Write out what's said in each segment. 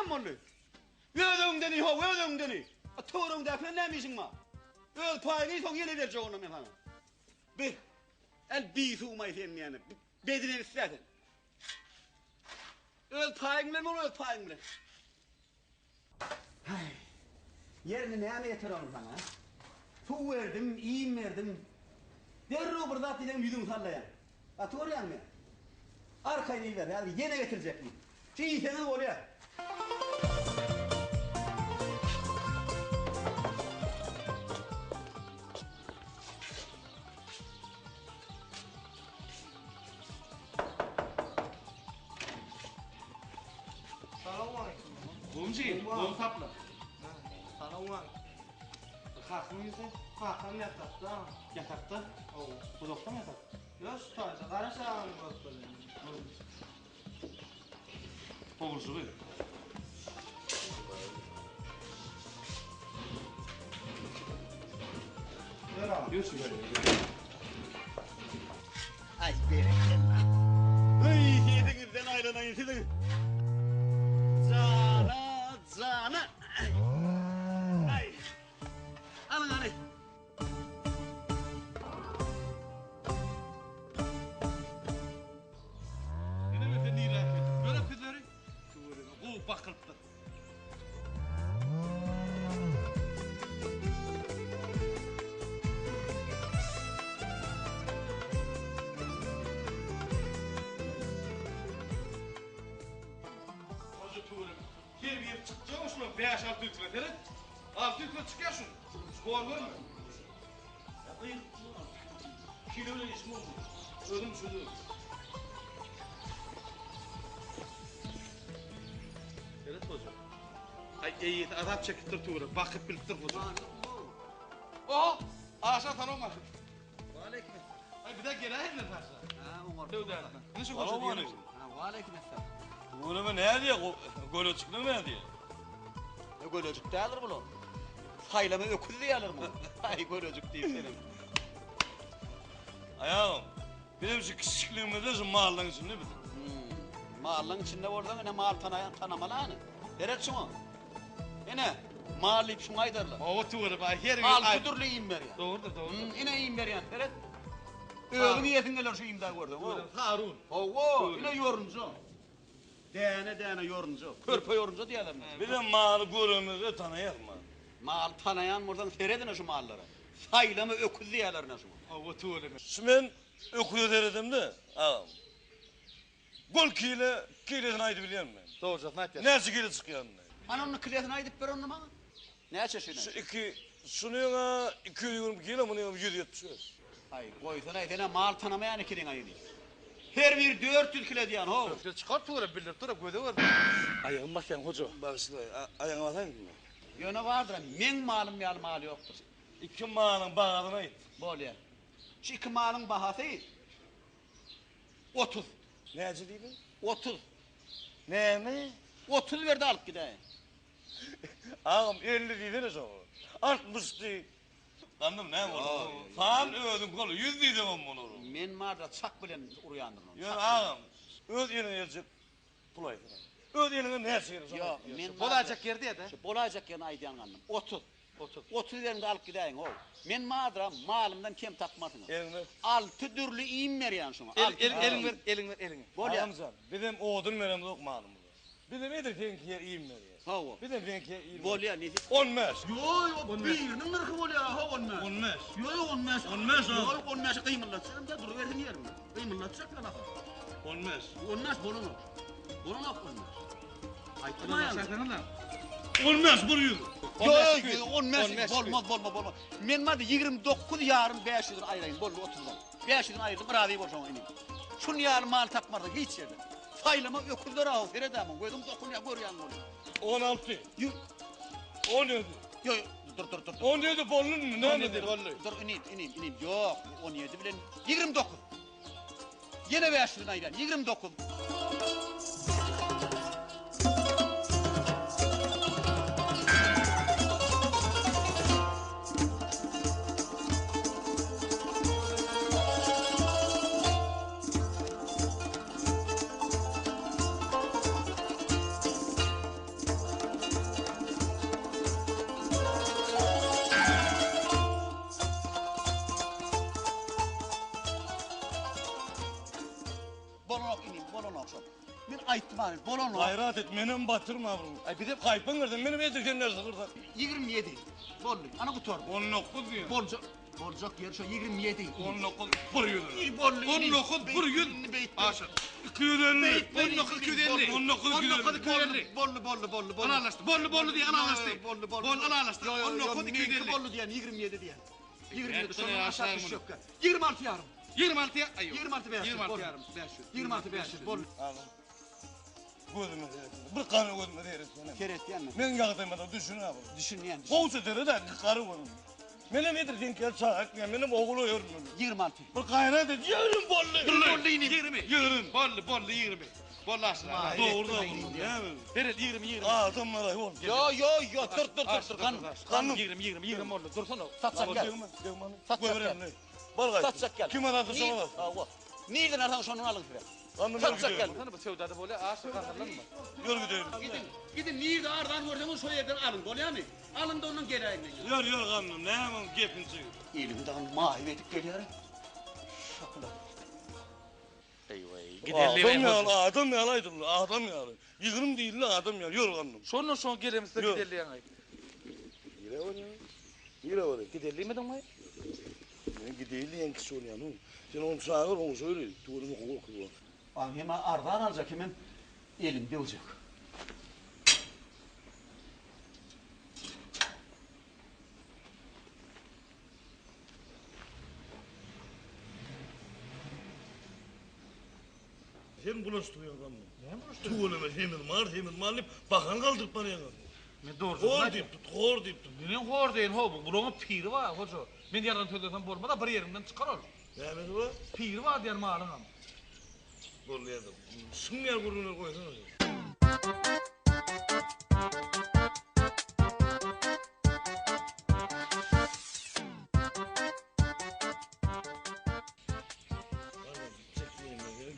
Tamam mı oğlum? Ödün deni ho, ödün deni. Torun defne ne misin ma? Öl payını son yine vereceğim onu ben sana. Bir, el bir sumayı senin yani. Bedeni istersen. Öl payını mı öl payını mı? Yerine ne yatıralım sana? Su verdim, iyiyim verdim. Derru burada dilen yüzüm sallayan. Atıyoryan mı? Arkayı ver, yani yine getirecek mi? Şeyi senin oraya. Selamünaleyküm. Bumci, bum tapla. Selamünaleyküm. Kalkın ise? Hakan yatakta. Yatakta. Uzakta mı yatak? Yok tutarsa karışan gösterelim. Doğrusu buyur. Ver abi. Görsün böyle. Ay bereketler. Ay yedinizden ayrılayın sizin. Cana, cana. Ay. Alın alın. Yine mi efendi ilerken? Böyle kızları. Kıvırına, bu bakılıptı. Her bir yer çıkacağım şuna 5-6 litre verin. 6 litre çıkıyor şunu. Skor var mı? Yapayım. Kiloyla ismi oldu. Ölüm çocuğu. Evet hocam. Ay iyi adam çekip tuğra. Bakıp bilip dur hocam. Oh! Aşağı tanımak. Aleyküm. Ay bir de geri ayrılır taşla. Ha, Umar. Tövbe. Ne şu Tamam, koşu diyelim. Ha, aleyküm selam. Bunu ne diye? Gol çıktı ne diye? Gölocuk değerler bunu. Faylama öküz değerler mi? Ay gölocuk değil senin. Ayağım. Benim şu küçüklüğümüzde şu mahallenin içinde mi? Mahallenin içinde oradan ne mahal tanımalı hani. Deret şunu. Yine mahalleyip şunu aydarlar. Hava tuğra bay her gün. Altı türlü iyiyim ver ya. Doğrudur doğrudur. Yine iyiyim ver yani. Deret. Öğün yetin gelir şu iyimden gördün. Harun. Oo, yine yoruncu. Dene yoruncu. Körpe yoruncu diyorlar. Bir de mahalle gururumuzu tanıyalım mı? Mahal tanıyan buradan seyredin şu mahallara. Faylama öküz diyorlar ne şu. Hava tuğra. Şu ben okuyor dedim de. Ağam. Gol kilesini aydı biliyor musun? Doğru ne yapıyorsun? Neresi kile çıkıyor? Ana onun kıliyatını aydıp ver onu bana. Ne çeşine? Şu şunu yana 220 kilo bunu 170. Hayır, koysana edene mal tanımayan ikinin ayını. Her bir 400 kilo diyen ho. Çıkar tuğra bilir tuğra göde var. Ayağım bak yani hoca. Başla ayağına basayım mı? Yöne vardır, men malım yal mal yoktur. İki mahalın bağladığına git. Böyle. Şu iki malın bahası 30. Ne acı değil mi? 30. Ne? 30 verdi alıp gideyim. Ağam 50 değilsiniz o. 60 değil. Anladın ne olur? Fan ödün kolu 100 değildim on bunu. Men marda çak bilen uruyandırın. Ya ağam öz yerine yazık pulaydı. Öz yerine ne yapıyorsun? Yok, men Bolacak yerde ya da. Bolacak yerine aydiyan anlam. 30. 30 verimde alıp gideyim ho. Men madra malımdan kem takmadın. Elini. 6 türlü iyim ver yani şuna. Elin ver. Böyle. Ağamcan bizim odun verem yok malum. Bizim nedir benki iyiyim ver ya. Hava. Bizim benki iyiyim. Böyle ne? Olmaz. Yo, birinin nırkı böyle ha olmaz. Olmaz. Yo, olmaz. Olmaz o. Yo, olmaz. Kıyımlatacağım da duruverdim yerim. Kıyımlatacak lan ha. Olmaz. Olmaz, bolunu. Bolunu olmaz. Aytma yani. Olmaz buruyor. Yo, olmaz. Bolmaz. Men madde 29 yarım 500 lira ayırayım. Bolu 30'dan. 500'ün ayırdım, radıyı boşama ineyim. Şunu yarım mal takmadı hiç yerde. Faylama öküzlere av, feredamın. Koydum dokunuya görüyen bunu. 16. Yo, 17. yo, dur. 17 bolun mu? Ne nedir? Dur ineyim. Yok 17 bilen 29. Yine 500'ün ayırayım. 29. var? Bolon o. Gayret et, benim batırma bunu. Ay bir de Kaypın verdin, benim edirkenler sıkırdan. 27. Bollu. Ana kutor. 19 diyor. Bolcak yer şu 27. 19 buruyordun. İyi bollu. 19 buruyun. Aşağı. 250. 19 250. 19 250. Bollu. Ana anlaştı. Bollu diye ana anlaştı. Bollu. Ana anlaştı. 19 250. Bollu diyen 27 diyen. 27 Evet, sonra aşağı aşağı bunu. düşüyor. 26 yarım. 26'ya. Ay yok. 26 500. 26 yarım. 500. 26 500. Bollu. Alın. Gözüme değersin. Bir kanı gözüme değersin. Keret diyen mi? Ben yağdırmadan düşün abi. Düşünmeyen. Kovsa deri de karı onun. Benim edirken kel çağak ya benim oğlu yormuyor. 26. Bir gayret et. Yürün bollu. Bollu ineyim. 20. Yürün. Bollu 20. Bollu aşağı. Doğru da bunun değil mi? Evet 20. Adamlara yol. Yo. Dur. Kanım. 20 oldu. Dursana. Satsak gel. Satsak gel. Satsak gel. Kim arası sana bak. Allah. Nereden artan şunu alın bire. Kanım Satsak gel. Sana bu sevdada böyle aşık kalırlar mı? Yürü gidelim. Gidin nerede ardan gördüğümüz o yerden alın. Bol yani. Alın da onun gereğinden. Yürü kanım. Ne hemen gepinci. Elimden mahiv edip geliyor. Şakla. Adam yalaydım. Adam yalı. Yığırım değil la adam yalı. Yürü kanım. Son gelemizde Yok. giderliyen ay. Yürü oraya. Giderli mi damay? Ben gidelim kişi oynayan o. Sen onu çağır onu söyle. Tuğrunu korkuyor. Bak hemen ardan alacak hemen elimde olacak. Hem bulaştırıyor kanım. Ne bulaştırıyor? Tuğrunu hemen mal deyip bakan kaldırıp bana yalan. Men doğru. Hor deyip tut, hor deyip tut. Benim hor deyin ho bu. Buranın piri var hoca. Men yarın tölden bolma da bir yerimden çıkar ol. Ne mi bu? Piri var diyen malın am. Bollayalım. Sınmıyor gururunu koysana.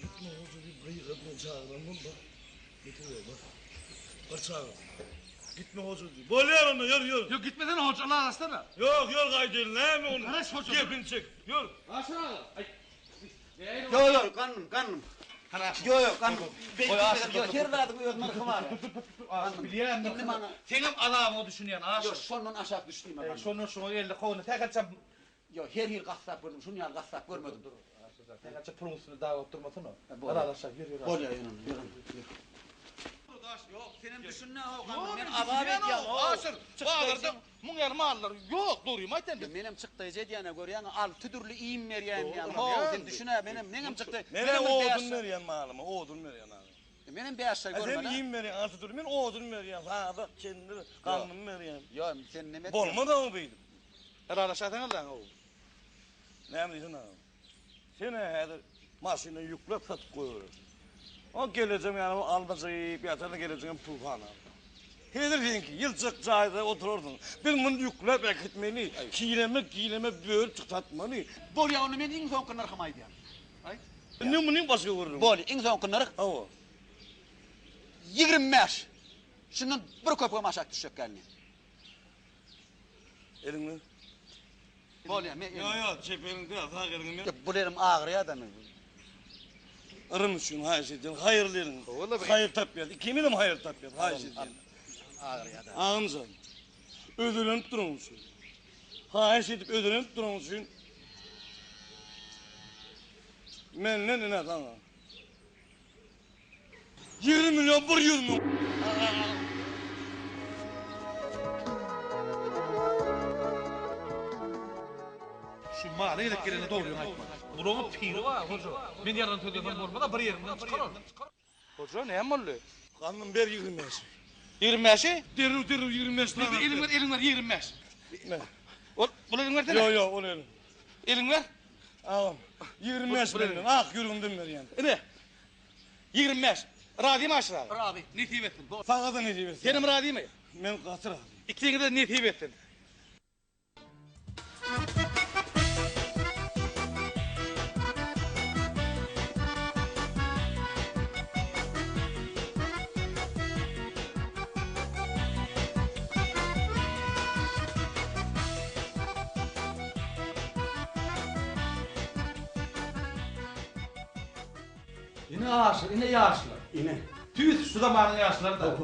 Gitme hoca bir bıyık atma çağıran bak. Getiriyor bak. Bak çağıran. Gitme hoca diyor. Bollayalım da yürü. Yok gitmeden hoca Allah arasana. Yok kaydedin ne mi onu? Karış hoca. Gepin çek. Yürü. Aşağı. Ay. Yo kanım. Hala. Yo kanım. Oy, aşık Yo her dadı bu yozmarı var. Biliyorum. Gittim ana. Senin adamı düşünüyen Yo aşık. sonun aşağı düştüm ben. Şunu elde kovunu tek açam. Yo her yıl gassap gördüm. Şunu yal gassap görmedim. Tek açam promosunu daha oturmasın o. Bol. Allah aşağı yürü. Bol ya yürü. Yok senin düşünne o kanım. Ben Abi ababet ya. aşır. Bağırdım. Mungar mallar yok doğruyum ayten. Benim çıktı diyene göre yani al tüdürlü iyim veriyen yani. Doğru, Ho yani. sen düşüne benim çıktı. Nereye oğudun veriyen malımı? Oğudun veriyen abi. Benim beyazlar Sen görme lan. iyiyim veriyen altı dur. Ben oğudun veriyen. Ha bak kendini kanını veriyen. Yo sen ne Bolma da mı beydim? Herhalde şahsen Allah'ın oğlu. Ne yapıyorsun abi? Seni hadi maşını yüklep satıp koyuyoruz. O geleceğim yani almacayı bir atarda geleceğim tufana. Hedirsin ki yılcık cahide otururdun. Bir bunu yüklep ekitmeli. Giyileme böyle tıklatmalı. Bol ya onu ben en son kınır kımaydı yani. Ne bunun başka vururum? Bol en son kınır Hava. 25. Şunun bir köpüğüm aşağı düşecek geldi. Elini. Bol ya. Yok çeperin biraz daha gelin. Bu derim ağır ya da mı? Arın şunu hayır şeyden hayırlı yerin. Vallahi Hayır tapyat. Kiminim hayır tapyat. Hayır şeyden. Ağır ya da. Ağımızan. Ödülünüp durmuşsun. Hayır şeydip ödülünüp durmuşsun. Men ne sana? 20 milyon bir 100 milyon. Şu malı edip gelene doğruyum aytma. Buranın piri var hoca. Men yarın tölden bolma da bir yerimden çıkar ol. Hoca ne yapmalı? Kanım ver 25. 25'i? Deru 25 tane. Elin ver 25. Ne? Bunu elin versene. Yok onu elin. Elin ver. Ağam. 25 milyon. Ah yürümdüm ver yani. Ne? 25. Radiyim aşırı abi. Abi. Netip ettin. Sana da ne diyeyim? Senin radiyim mi? Ben katır abi. İkisini de netip ettin. Yine aşır, yine yaşlı. Yine. Tüys şu zamanın yaşları da.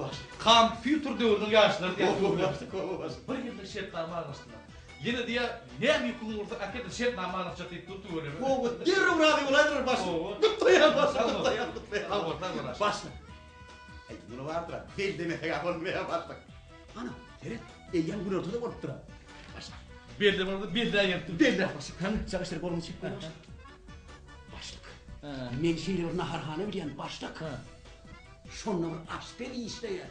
Kompüter döwrüniň yaşları diye. Bir ýylda şertnama almışdylar. Yine diye ne mi kulursa akede şertnama almışça deyip tuttu öyle. O derrub razy bolardyr başla. Tutdaýan başla. Başla. Ey bunu vardyr. Bel demek olmaya başla. Ana, seret. Eýen gün ortada bolup durar. Başla. Belde burada belde ayırttı. Belde başla. Kan çagıştır kolunu çekip başla. Başlık. Men şeýle bir naharhana bilýän başlık. Şonda bir asper işleýär.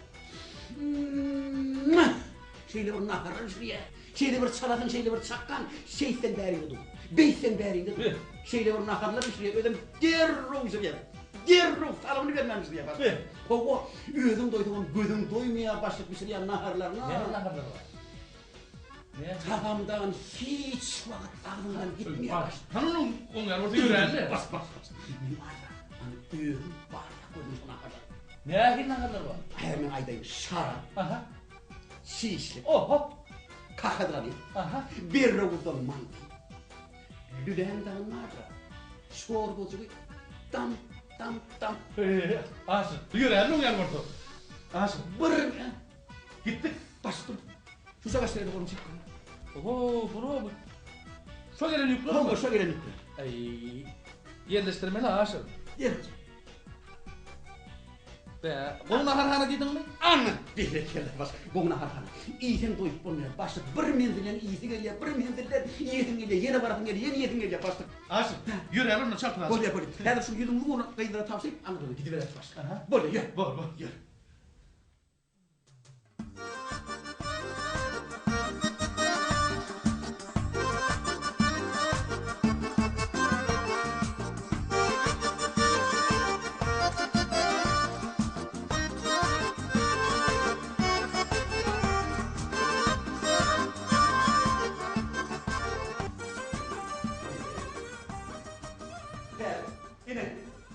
Şeýle bir nahar işleýär. Şeýle bir çaladyn, şeýle bir çakkan, şeýsen bäri ýudum. Beýsen bäri ýudum. Şeýle bir naharlar işleýär. Ödem derrub işleýär. Derrub salagyny bermemiz diýär. Kowa özüň doýduğun gözüň doýmaýar başlyk işleýär naharlarna. Ne naharlar var? Ne? Tahamdan hiç wagt agdymdan gitmeýär. Hanım onlar orada ýörenler. Bas. Men aýda. Ana özüm bar gördüm şuna kadar. Ne naharlar var? Hemen aýdaýyn şarap, Aha. şişlik, Oho. kakadrany, Aha. bir rowdan manty. Lülendan narra. Şorbojugy tam. Asıl. Ýörenler onlar orada. Asıl. Bir Gittik. bastım. Şu sagaşlara kolum çekip. Oho, bro. Şu gelen yüklü Ama mü? şu gelen Ay. Yerleştirmeli asıl. yer. Be, bunu naharhana diýdiň mi? Anna direk geldi bas. Bugün harhana. İyisen doyup bolmaýar. Başta bir menzilden iyisi gelýär, bir menzilden iyisin gelýär, ýene baradyň gelýär, ýene iyisin gelýär başta. Asıl. Ýörenler onu çarpylar. Bolýar. Häzir şu ýüzüň ruhuny gaýdyra tapşyryp, anladyň gidiberer başta. Aha. Bolýar, ýa. Bol. Ýa.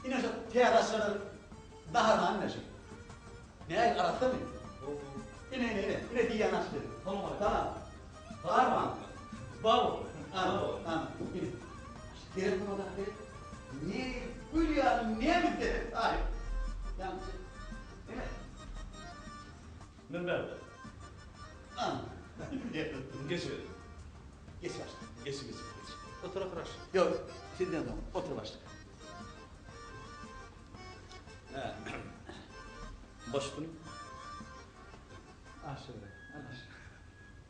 Yine şu teyalaşları daha da anlaşılır. Ne ay arattı mı? Yine diyen açtı. Tamam. Var mı? Bravo. Anam. Telefon oda. Ne gülüyorum, ne bitti? Hayır. Yalnız. Evet. Men berdi. Anam. Geçir. Geç başla. Geçir. Otur. Yok, sizden de otur başla. Başını. Asıl.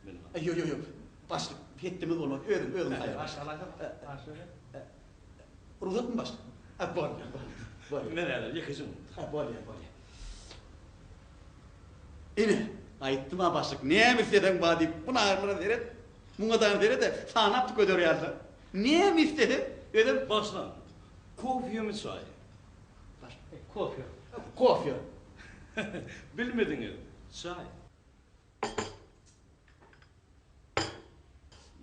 Benim. Yok. Başla. Pettimiz olmaz. Ödüm. Hayır. Asıl. Asıl. Ruhsat mı başla? Bolýar. Meneler yakışım. Bolýar. Ine, aýtdym ha başlyk. Näme istedin ba diýip, buna armana deret. Muňa da deret de sanap gödürýärler. Näme istedin? Ödüm Başlan. Kofiye mi çay? Kofi. Kofe. Bilmediniz. Çay.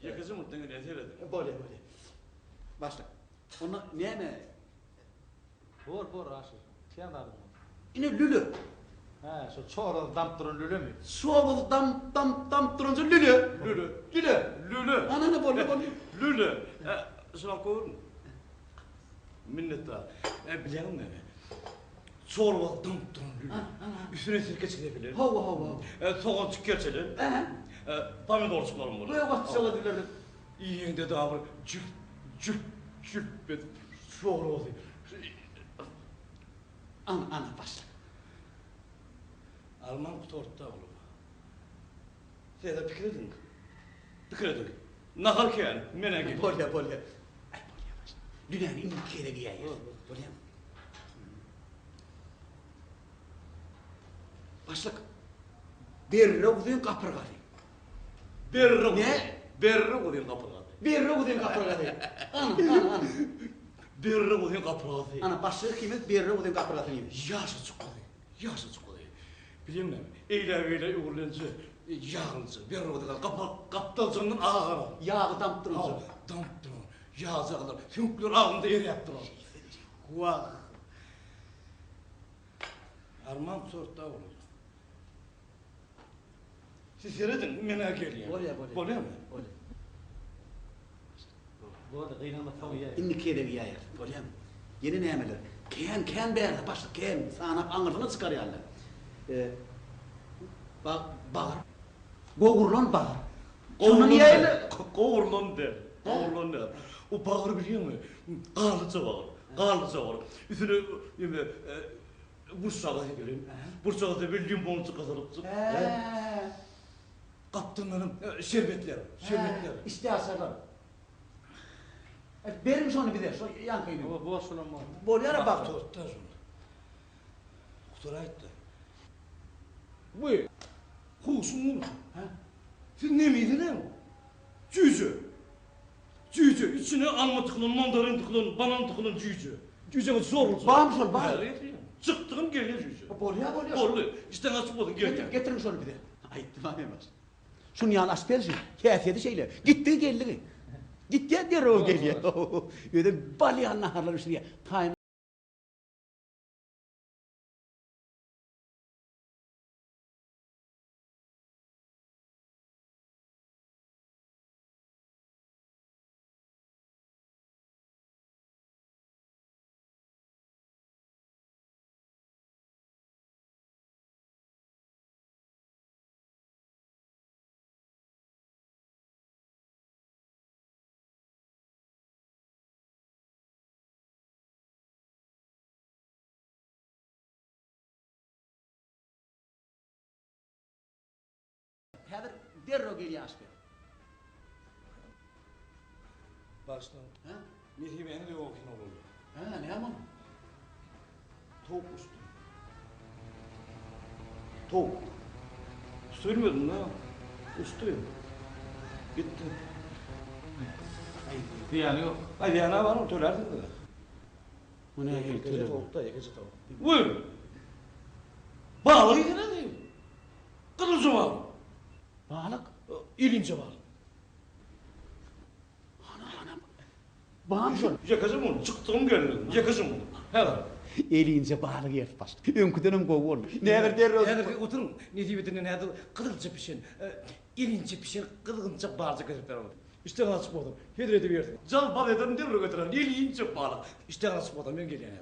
Yakışım mutlu ne söyledin? Bolýar. Başla. Ona näme? Bor asıl. Sen de adamı. Ine lülü. Ha, şu çoğralı damp durun lülü mü? Soğuk dam durunca lülü. Lülü. Anana bolýar. Lülü. Şuna koyun. Minnettar. Biliyor musun? Çorba durun lülü. Üstüne sirke çekebilir. Hava. Soğan tüketelim. Pomidor çıkarım bunu. Böyle vakti çaladırlar. İyiyinde daha var. Cüp bet. Çorba oldu. Ana başla. Alman kutortta oğlum. Sen de fikredin. Nahar ki yani. Mene gibi. Bolýar. Ay bolýar başla. Dünýäni indi keregi ýaýar. Bolýar. Başlyk. Berre uzun kapırga. Berre. Ne? Berre odun kapıladı. Berre uzun kapırga. Ana. Berre odun kapıladı. Ana başlyk kimet berre uzun kapırga diýip. Yaşa çıkmadı. Bileyim mi? Eyle uğurlanıcı. Yağınca. Berre odun kaptalcının ağına. Yağı damp durunca. Damp durun. Yağcaklar. Fünkler ağında yer yaptılar. Vah. Arman sortta olur. Siz seyredin, merak ediyorum. Bolýar. Bolýar mı? Bu da kıynalma tabii ya. Indi keregi ýaýar. Bolýar. Yeni nämeler? Ken beğendi başta ken. Sana anırını çıkarıyorlar. Bağır. Goğurlan bağır. Şunu niye öyle? Kovurlan der. Kovurlan der. O bağır biliyor musun? Karlıca bağır. Karlıca bağır. Üstüne Bursa'da gelin. Bursa'da bir limoncu kazanıp. Kaptanlarım şerbetler. Şerbetler. İşte asarlar. Verim şunu bir de. Yankıyı. Bu boşuna mı? Bolyara bak. Tuttar sonra. Kutura etti. Buyur. Husun mu? Sen ne miydin ne? Cücü. Cücü. İçine alma tıkılın, mandarin tıkılın, banan tıkılın cücü. Cücü'ne zor olsun. Bağım sol bağım. Çıktığım geliyor cücü. Bolya. Borlu. İşte nasıl oldu gel. Getirin şunu bir de. Ay devam etmez. Şunu yan aspersin. Keyfiyeti şeyle. Gitti geldi. Gitti der o geliyor. Öyle balyan naharlar üstüne. Time. Hedir derro geliyor asper. Baştan. Ha? Ne gibi beni de okuyun oldu. Ha ne yapalım? Tavuk ustu. Tavuk. Sürmüyordum da. Ustuyum. Gitti. Yani yok. Ay yana var mı? Tölerdim de. Bu ne Yakıcı tavuk da yakıcı tavuk. Buyur. Bağlıydı ne diyeyim? Kılıcı var. Balık. İlince var. Ana. Bağım şunu. Yakacım onu. Çıktığım geldim. Yakacım onu. Helal. Elince balık yer başta. Önküdenim kovu olmuş. Ne derro. Yani oturun. Ne diyeyim ne adı? Kılıcı pişen. İlince pişen. Kılıcı bağcı götürler onu. İşte nasip oldum. Hedredi verdim. Cal bal eden derro götüren. İlince bağlı. İşte nasip oldum. Ben geliyorum.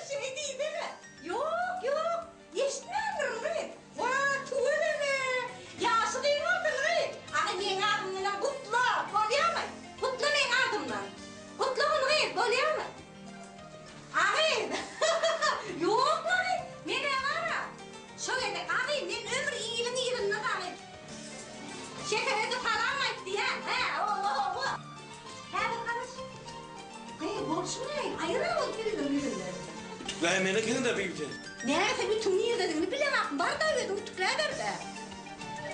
Şey değil mi? Yok. Eşitmiyorum Rıy. Vaa tuğla ne? Yaşı değil mi Rıy? Ay men adımdan kutlu. Bolya mı? Kutlu men adımdan. Kutlu mu Rıy? Bolya mı? Ay. Yok Rıy. Men var. Şöyle ay men ömür iyiliğini var. Şekeri de falan mı diyen? He o. Hadi karış. Hey borçlu ayıramaz birileri. Ben menekeni de bildi. Neyse bütün niye dediğini bilemem. Bana da öyle utuklar derdi.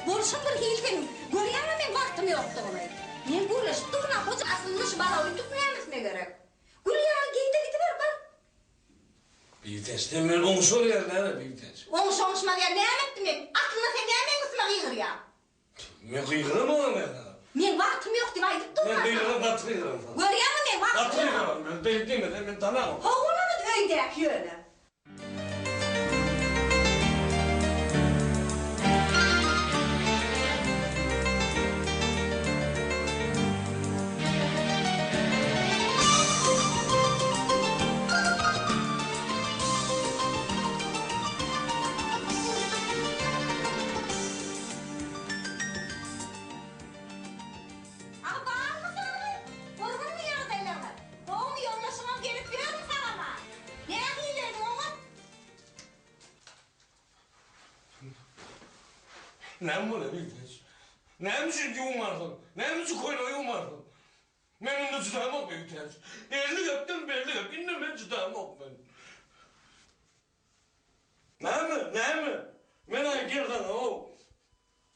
Borçumdur hiltenin. Görüyor musun ben vaktim yoktu onu. Ben görüşüp durma koca asılmış bana utuklayamazsına gerek. Gülüyor giydi gidiver bak. Biltes demiyor olmuş oluyor ne biltes. Olmuş diye ne ettim ben? Aklına sen gelmeyin kısmına kıyır ya. Ben kıyırım onu ben. Ben vaktim yok diye aydıp durma. Ben kıyırım batırıyorum falan. Görüyor musun ben vaktim yok. Batırıyorum ben değil mi ben tanımam. Oğlunu da öyle öyle. Ama bağırma sana. Korkun mu ya derlerler? Doğum yollaşımam gelip diyorum sana ama. Ne yapıyorsun oğlum? Ne bu ne biltes? Ne mi çünkü umardım? Ne mi çünkü koymayı umardım? Men indi çıdamam büyük ters. Erlik öptüm belli öp. İndi men çıdamam ben. Ne mi? Men ay gerdan o.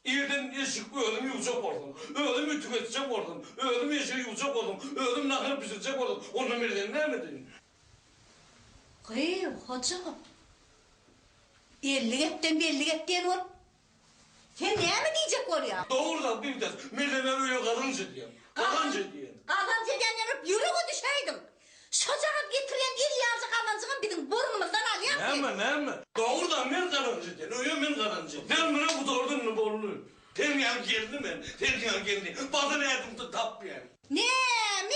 İrden eşik ölüm yuvacak oldum. Ölüm tüketecek oldum. Ölüm eşiği yuvacak oldum. Ölüm nakır pişirecek oldum. Onu birden ne mi dedin? Hayır hocam. 50 etten belli etten ol. Sen ne mi diyecek oraya? Doğrudan bir ters. Merdiven öyle kadınca diyeyim. Kadınca diyeyim. Kazancı yanıp yüreğe düşeydim. Çocuğa getiren il yazı kazancığın bizim burnumuzdan alıyor. Ne mi? Doğrudan men kadınca diyeyim. Öyle men kadınca. Ben bana bu doğrudan ne bollu. Terbiyen geldi men. Terbiyen geldi. Bazen edim tap yani. Ne mi?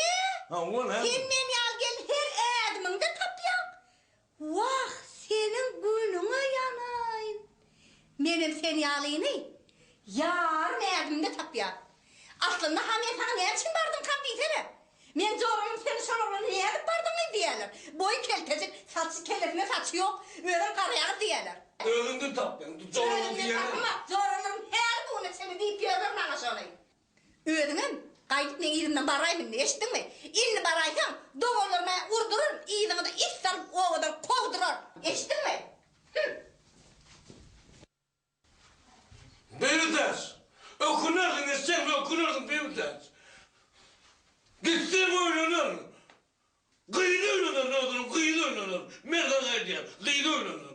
Ha o ne? Sen men yal gel her ediminde tapyan. Vah senin gününe yanayım. Benim sen yalayını yarın edimde tapyan. Aslında hani sana ne için vardın kapıyı? Men zorunum seni sonra ne edip vardın mı diyorlar. Boy keltecek, saçı kelletine saçı yok. Öğren karayağı diyorlar. Ölündün tap yani. Zorunun diye. Zorunum her bunu seni deyip yazarım bana şöyle. Öğrenim, kaydıp ne iğrimden barayım ne eşittin mi? İlini baraysan doğrularına vurdurur, iğrini de iç salıp oğudan kovdurur. Eşittin mi? Beni ders. Okunardın esen ve okunardın beni ders. Gittim oynanır. Kıyıda oynanır ne olur, kıyıda oynanır. Merdan kaydıyan, kıyıda oynanır.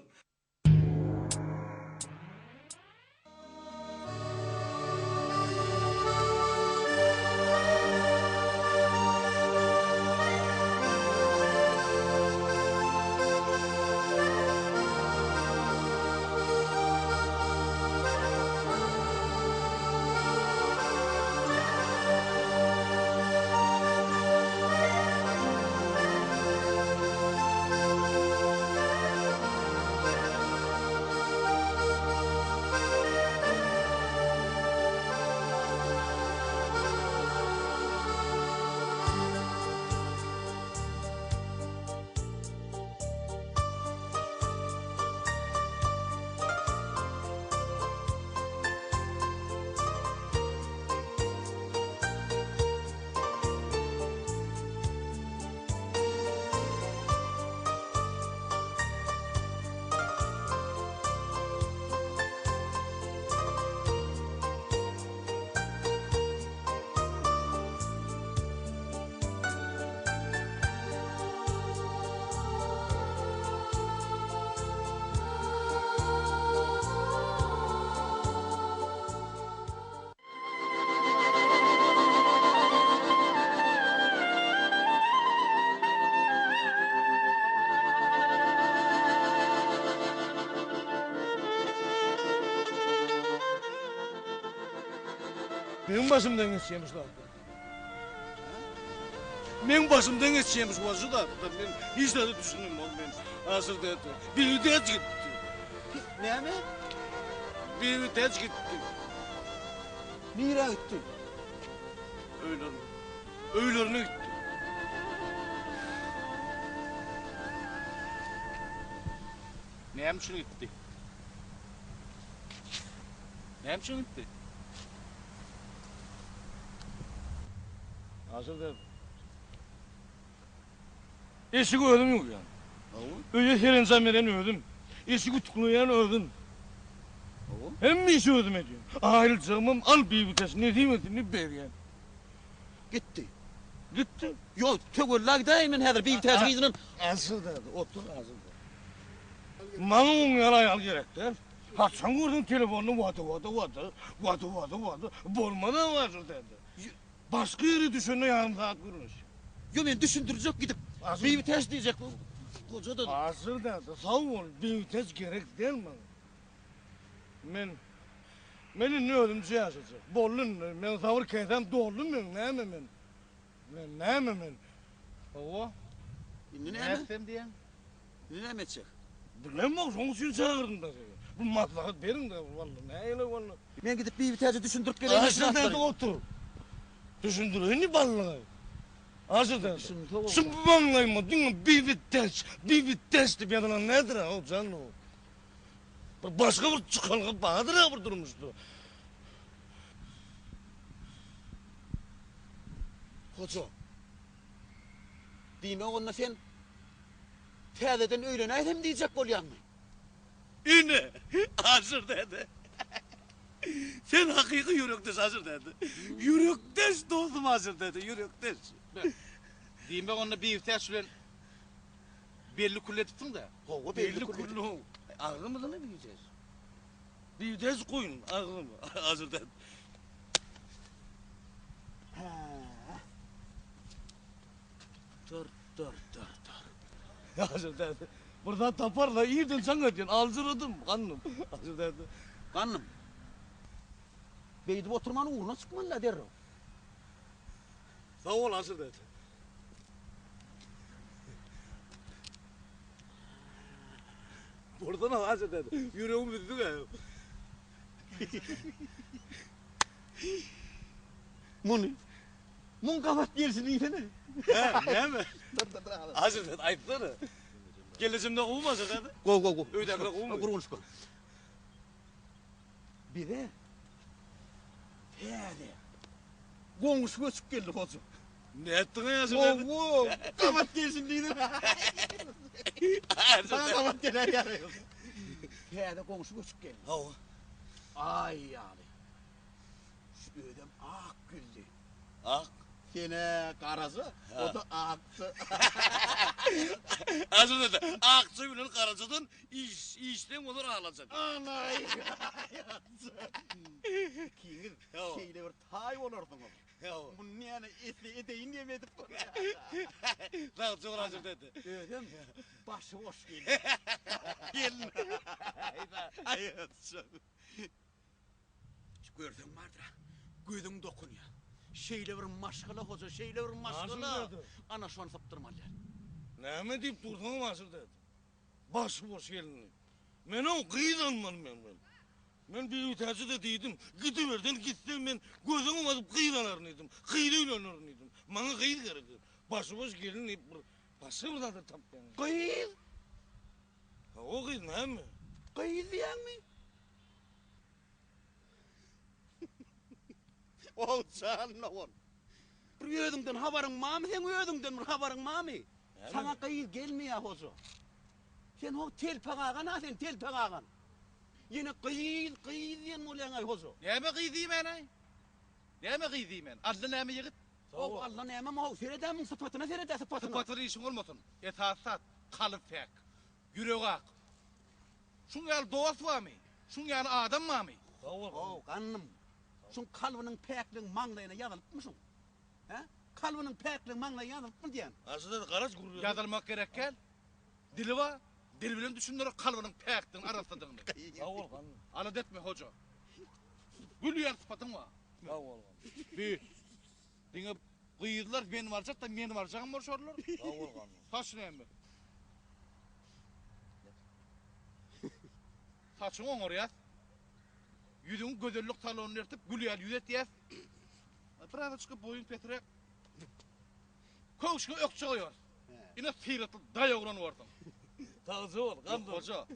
Benim başımdan geçeceğimiz lan. Benim başımdan geçeceğimiz vazı da ben hiç de düşündüm oğlum ben. Asıl da bir üdez gitti. Ne mi? Bir üdez gitti. Nire gitti? Öylörüne gitti. Ne için gitti? Ne için gitti? Asıl da eşik öldüm yok yani. Öyle her insan veren öldüm. Eşik tıklayan öldüm. Hem bir işi öldüm ediyorum. Ayrılacağımım al bir vites ne diyeyim ne ber yani. Gitti. Gitti. Yok, tögürlük daimin hedir bir tezgizinin. Asıl da otur asıl da. Bana onun yalayal gerektir. Ha sen gördün telefonunu vatı. Bolmadan asıl dedi. Başka yeri düşünün yarım saat kurmuş. Yo men düşündürecek gidip. Bir vites diyecek. Koca da. Asıl dedi. Sağ ol bir vites gerek değil mi? Benim ne öldüm yaşayacak. Bollun men savur kesem doldum men ne mi men? Ova. Ne Ne mi? ettim diyen? Ne mi edecek? Bilmem bak son için çağırdım da seni. Bu maslahat verin de vallahi ne öyle vallahi. Ben gidip bir vitesi düşündürüp geleyim. Asıl dedi otur. Düşündürün ni vallahi. Asıl dedi. Sıvvanlayım mı? Dün bir vites de bir adına nedir ha o canım o. Başka bir çıkanlığı bahadır ha bir durmuştu. Hoca. Dime onunla sen tədədən öyrənəydim diyecek bolyan mı? İne, hazır dedi. Sen hakiki yürekteş hazır dedi. Yürekteş doldum hazır dedi, yürekteş. Dime onunla bir ihtiyaç belli kullettin da. Hova Belli kullu. Ağrımızı ne diyeceğiz? Diyeceğiz koyun, ağrımı hazır dedi. Dur. Hazır dedi. Buradan taparla iyiydin sana diyen, alzırıdım kanım. Hazır dedi. Kanım. Beydip oturmanın uğruna çıkmalı derro. Sağ ol hazır dedi. Buradan al hazır dedi. Yüreğim büzdü ya. Mun kapat gelsin iyisene. He, ne mi? Dur. Hazır dedi, ayıpları. Gelişimde kovmaz dedi. Go. Öydekle kovmuyor. Kuruluş koy. Bir de teyze. Gonguş göçüp geldi hoca. Ne ettin ya hazır dedi. Kapat gelsin dedim. Hazır Sana dedi. kapat gelir yarıyor. Teyze gonguş göçüp geldi. Hava. Ay abi. Şu ödem ak güldü. Ah. Yine karası, o da aktı. Hazır dedi. Akçı bilen karacadın işten olur ağlayacak. Anay yatsın. Kiğir şeyle bir tay olurdun o. Bunun yani eteğini yemedik. Sağ ol çok hazır dedi. Ödem başı hoş geldi. Gelin. Ay yatsın. Gördün vardır ha. Gözün dokunuyor. Şeyle bir maşgala hoca, şeyle bir maşgala. Nasıl dedi? Ana şu an saptırmalı. Ne mi deyip durdun hazır dedi. Başı boş gelini. Men o kıyıdanman ben. Ben bir ütesi de deydim. Gidiverden gitsem ben gözüm umadıp kıyıdanarnıydım. Kıyıdanarnıydım. Bana kıyı gerekir. Başı boş gelini. Başı buradadır tap benim. Kıyız. Ha, o kıyı ne mi? Kıyız diyen mi? O canına on. Bir ödünden haberin var mı? Sen ödünden bir haberin var mı? Sana kıyız gelmiyor hoca. Sen o telpek ağan ha sen telpek ağan. Yine kıyız diyen mi ulan ay hoca? Ne mi kıydıyım ben ay? Ne mi kıydıyım ben? Adlı ne mi yigit? O Allah neyme ma seyredermin sıfatına seyreder sıfatına. Sıfatırı işin olmasın. Etasat, kalıp fek, yürek ak. Şun yani doğası var mı? Şun yani adam var mı? Sağ ol. O kanım. Şun kalbinin pekliğin manglayına yazılıp mısın? He? Kalbinin pekliğin manglayına yazılıp mı diyen? Hazır dedi karaç kuruyor. Yazılmak gerek gel. Dili var. Dil bilen düşündürür kalbinin pektin arasındığını. Sağ ol kanım. Alat etme hoca. Gülüyen sıfatın var. Sağ ol. Bir. Dine kıyıdılar ben varacak da ben varacağım borçorlar. Sağ ol kanım. Taş ne mi? Saçın on oraya. Yüzün gödürlük talonunu ertip gülüyen yüzet yaz. Burada çıkıp boyun petrek. Koğuşuna ökçe koyuyor. Yine sıyırıtı dayağıran vardın. Sağ ol kanım. Hoca.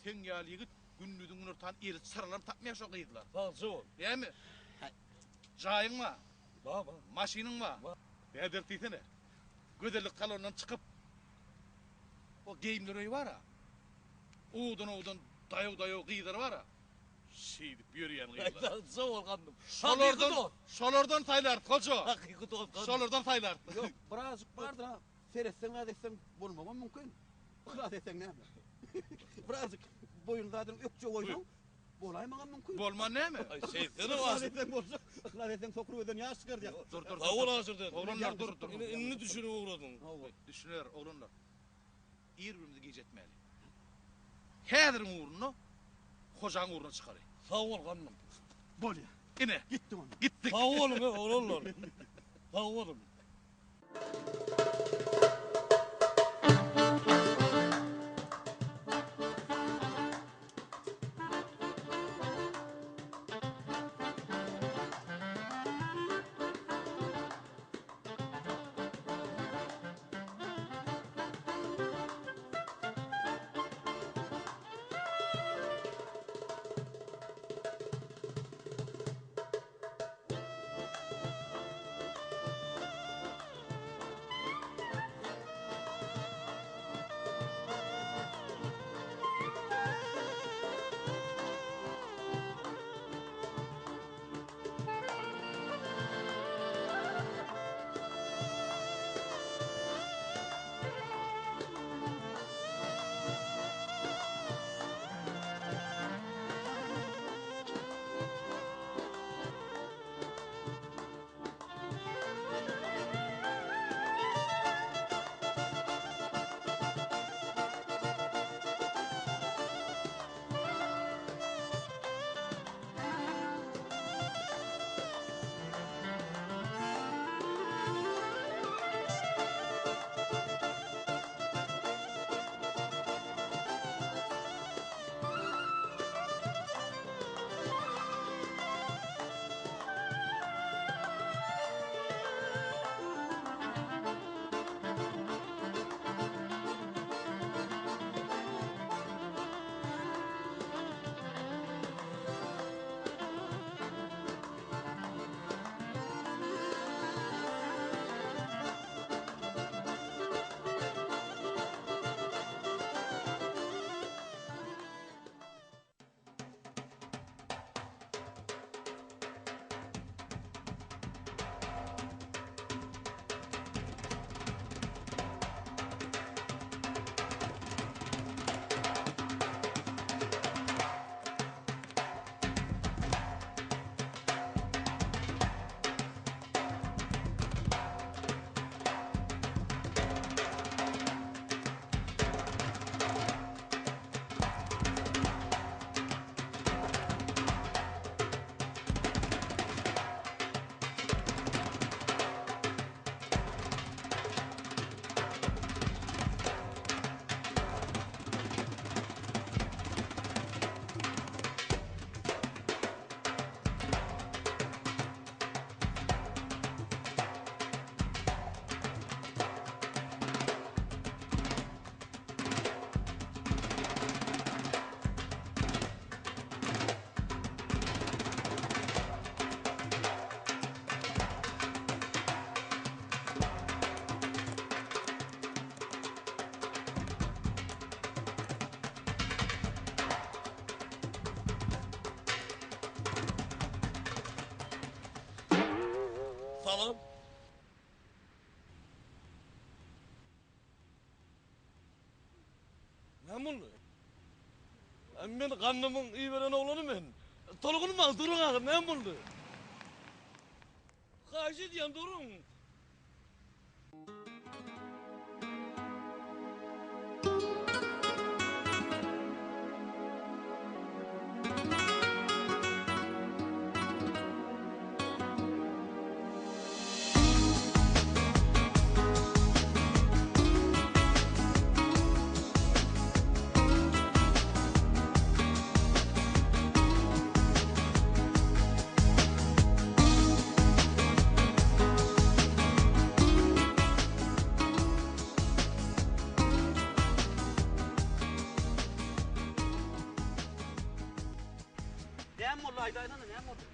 Sen gel yigit günlüdün ortadan erit sarılan tapmaya şu kıydılar. Sağ ol. Değil mi? Cayın var. Baba. Maşinin var. Ne dertliysene? Gödürlük talonundan çıkıp o geyimleri var ha. Uğdan dayağı kıyıları var ha. Şeydip yürüyen kıyılar. Sağ ol kanım. Şolordan saylar koca. Hakikaten ol kanım. Şolordan saylar. Yok birazcık vardır ha. Seyretsen adetsen bulmama mümkün. Adetsen ne yapar? Birazcık boyun zaten ökçe koysun. Bolaymağa mümkün. Bolma ne mi? Ay şeytanı var. Adetsen bolsa. Adetsen sokruğundan yağ çıkar ya. Dur. Sağ ol hazır dedi. Oğlanlar dur. İnni düşünüp uğradın. Düşünür oğlanlar. İyirbirimizi gecetmeli. Hedirin uğrunu, hocanın uğruna çıkarıyor. Sağ ol kanım. Bol ya. Yine Gittim onu. gittik. Sağ olun be oğlanlar. Sağ olun. Salam. Ne bunu? Ben kanımın iyi veren oğlanı ben. Tolgunum var, durun ağır, ne bunu? Karşı diyen durun. Ne molla aydaydan ne molla?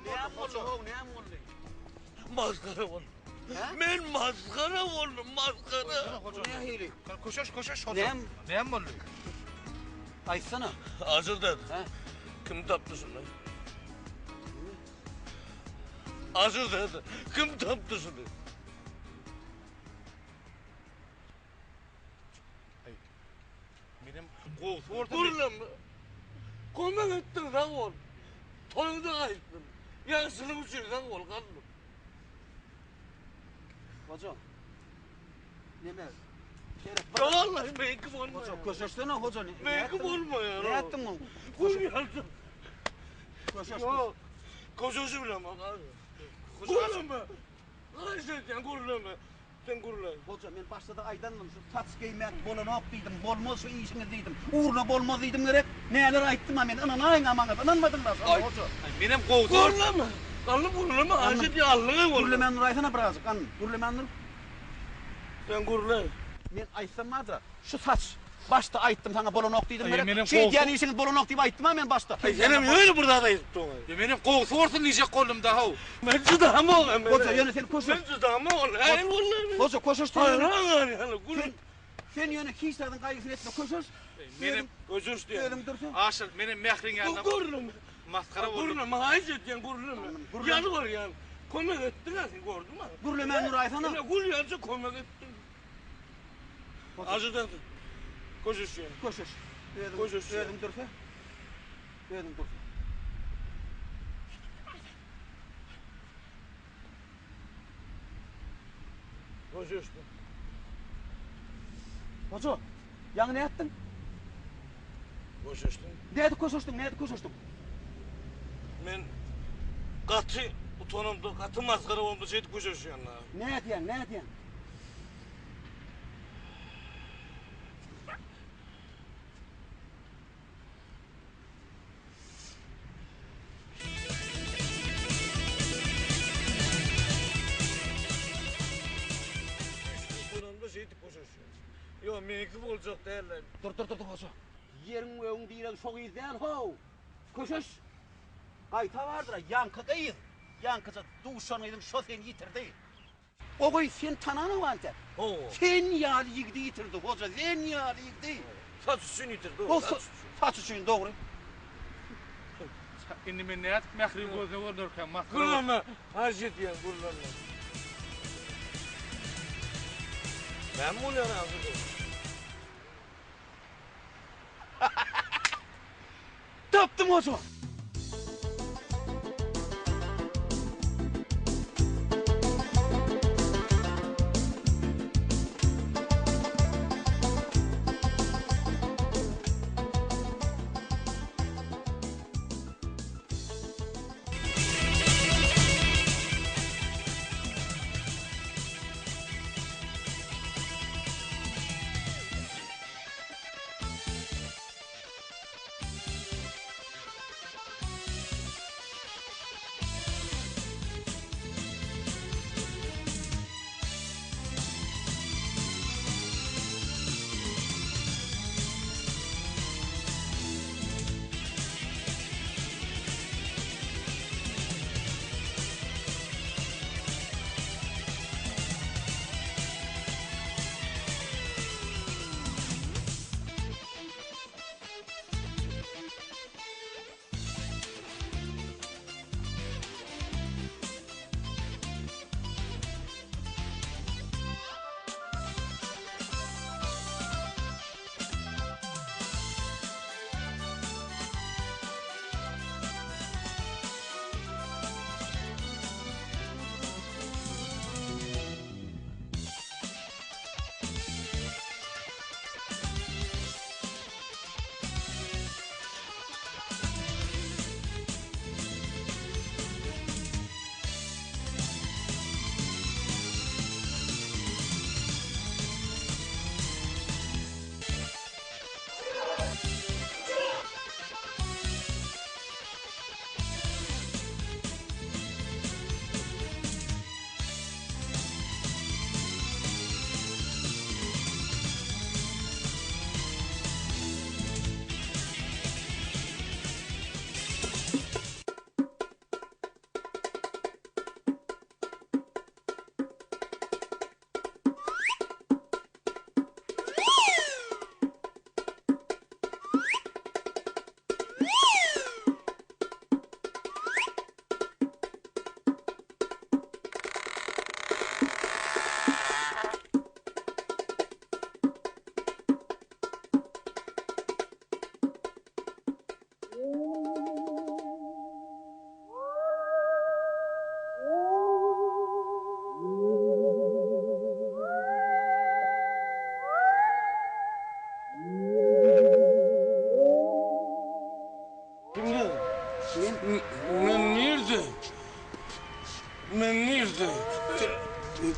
Ne molla ho ne molla? Maskara oldum. Ha? Ben maskara oldum, maskara. Ne hili? Koşuş Ne? Ne mi oluyor? Aytsana. Hazır dedi. Ha? Kim taptısın lan? Hazır dedi. Kim taptısın dedi. Benim kovsu orada. Kurlan mı? Koman ettin lan ol. Toyunda kayıttın. Yarısını uçurdan ol kaldım. Hoca. Neme? Ya vallahi ben kim olma Hoca ya. koşuştuna hoca ne? Ben kim olma ya. Ne yaptın mı? Kur yardım. Koşuş. Ya. Koşuşu bile ama abi. Kurlama. Ay sen kurlama. Sen kurlama. Hoca ben başta aydandım şu taç giymek bolana dedim. Bolmaz şu işiniz dedim. Uğruna bolmaz dedim gerek. Neler ayttım ben ananayın amana. Ananmadın da Ay. hoca. Benim kovsu Kurlama. Kanlı kurlama. Ayşe diye Allah'ı kurlama. Gurlemen nuraytana birazcık kan. Gurlemen nur. Sen kurlama. Men aytsam vardı. Şu saç. Başta ayttım sana bolana dedim Ay, gerek. benim Şey kovsu- diyen işiniz bolana deyip ayttım ben başta. Senin öyle burada da yıktın. Benim kovsu orsun diyecek kolumda ha. Ben çıdağım oğlum. Hoca yönü sen koşuş. Ben çıdağım oğlum. Hayır vallahi. Hoca koşuş. Hayır hayır. Sen yönü kişilerden kaygısını etme koşuş. Benim Gözüş diye. Dedim dursun. aşır benim mehrin yanında Kurlama. maskara oldu. Kurlama. Ayşe diye kurlama. Yanı var yani. Komek ettin ha sen gördün mü? Gurlemen nuraytana. Yine kul yanca komek ettin. Acıdan. Koşuş yani. Koşuş. Dedim Koşuş ya. Dedim dursun. Dedim dursun. Koşuş. Hoca. Yani ne yaptın? Koşuştun. Nerede koşuştun? Nerede koşuştun? Ben katı utanımda katı maskara olmuş şeydi koşuş yani. Ne diyen? Ne diyen? Utanımda şeydi koşuş yani. Yo mekip olacak derler. Dur hoca. Yerin öğün değil çok iyi değil ho. Koşuş. Kayta vardır yankı kayır. Yankıca duşanıydım şu seni yitirdi. O koy sen tananı vantep. Oo. Sen yağlı yıkdı yitirdi hoca. Sen yağlı yıkdı. Saç üstünü yitirdi O o. Saç saç için doğru. Şimdi ben ne yaptım? Mehrin gözüne vururken maskara. Kurlama. Her şey diyen kurlama. Ben mi oluyorum ağzı? Taptım hoca.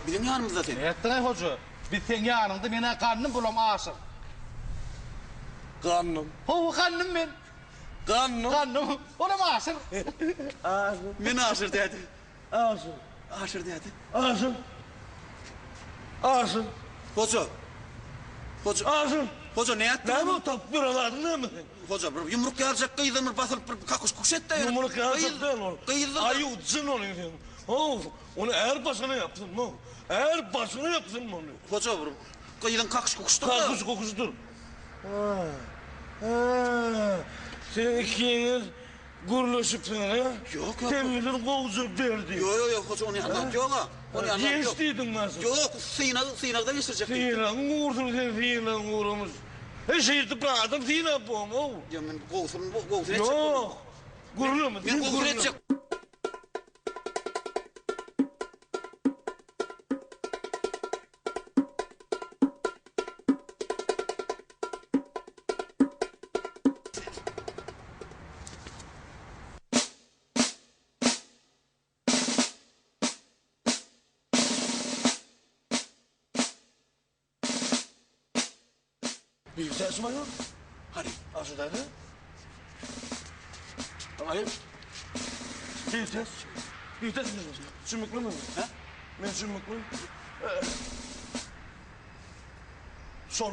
Bizim yanımızda sen. Ettin ay hoca. Biz sen yanında mene karnım bulam aşık. Karnım. Ho karnım men. Karnım. Karnım olam aşık. Ağzım. Meni aşır dedi. Ağzım. Aşır dedi. Ağzım. Ağzım. Hoca. Hoca. Ağzım. Hoca ne yaptın? Ne bu top buralardın değil mi? Hoca bir yumruk yaracak kıyıdan bir basılıp bir kakuş kuş etti. Yumruk yaracak değil onu. Kıyıdan. Ayı uçsun onu. Oh, onu eğer başına yapsın mı? Eğer başına yapsın mı onu? Hoca bir kıyıdan kakuş kukuştu. Kalkış kokusudur. Ha. Ha. Senin ikiniz gurlaşıp sana ya. Yok. Temizler kovucup verdi. Yok hoca onu anlat yok ha. Onu anlat yok. Geçtiydin nasıl? Yok sıyınakta geçirecek. Sıyıran uğurdur sen sıyıran uğurumuz. Her şeyi tıpradım sıyıran bu ama. Ya ben kovsun edecek. Yok. Gururlu mu? Ben kovsun edecek. Bir ses var yok. Hadi. Aşağıdaydı. Hayır. Bir ses. Bir ses mi? Çımıklı mı? Ha? Ben çımıklı. Sol.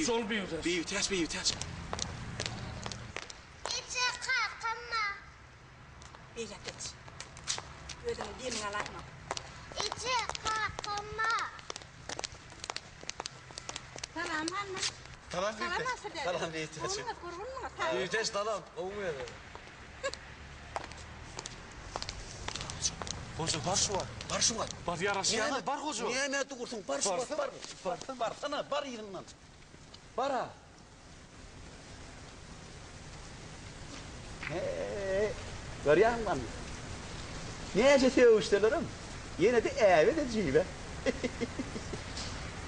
Sol bir vites. Bir vites. İçe kalkma. Bir yakıt. Ödüm dilini alayma. İçe kalkma. Tamam anne. Tamam Tamam nasıl dedi? Tamam, bir vites. Onunla kurulma. Tamam. Bir vites tamam. Olmuyor. Hoca barşı var. Barşı var. Bar yarası yana. Bar hoca. Niye emniyeti kursun? Barşı var. Barsana. Bar yerinden. Bara. Görüyor musun? Neyce seviştilerim? Yine de evet edeceğim.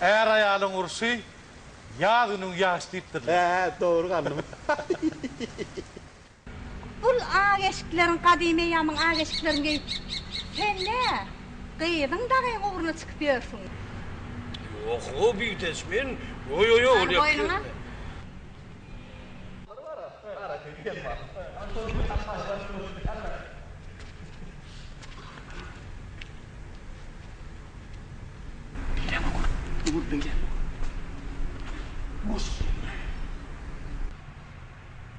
Eğer ayağın ursu yağının yaşlayıptır. Doğru kandım. Bul ağaçların kadime yamın ağaçların geyip. Sen ne? Kıyıdın dağın uğruna çıkıp yiyorsun. Yok o bir vites ben. Yo Al boynuna.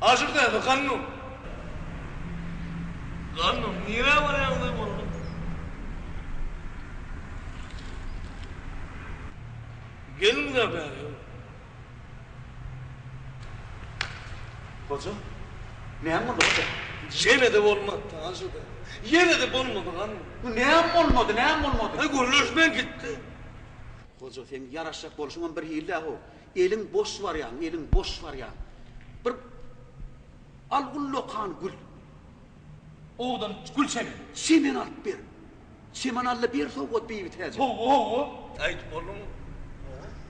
Aşık nerede kanun? Kanun niye var yanında bu? Gelin de be. Hoca. Ne yapmadı hoca? Yine de olmadı aşık. Yine de olmadı kanun. Ne olmadı? Ay görüşmen gitti. Hoca sen yaraşacak boluşundan bir hile o. Elin boş var ya, elin boş var ya. Bir al ullokan gül. Oğdan gül semin. Semen alıp bir. Semen alıp bir soğuk bir vitece. Ho. Ayt oğlum.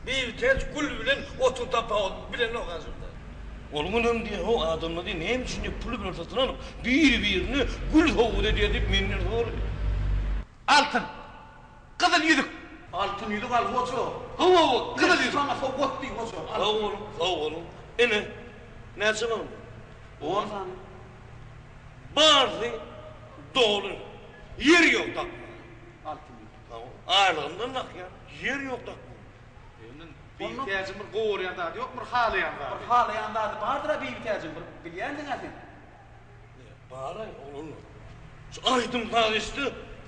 Bir vites gül bilen otur tapa bilen o gazında. Oğlumun diye o adamla diye neyim için pulu bir ortasına alıp birini gül soğuğu diye deyip minir doğru. Altın. Kızıl yüzük. Altın yüzük al hoca. Hava Kızıl yüzük. Sana soğuk bir hoca. Sağ oğlum. Ene. Ne zaman? On tane. Bazı doğru. Yer yok takma. Altın yüzük. Tamam. Ağırlığından nak ya. Yer yok takma. Bir ihtiyacım var, qoğur yandadı, yok mu halı yandadı. Hala yandadı. Bardıra bir vitecim. Biliyendin ha sen. Bağırın oğlum. Aydım kardeşti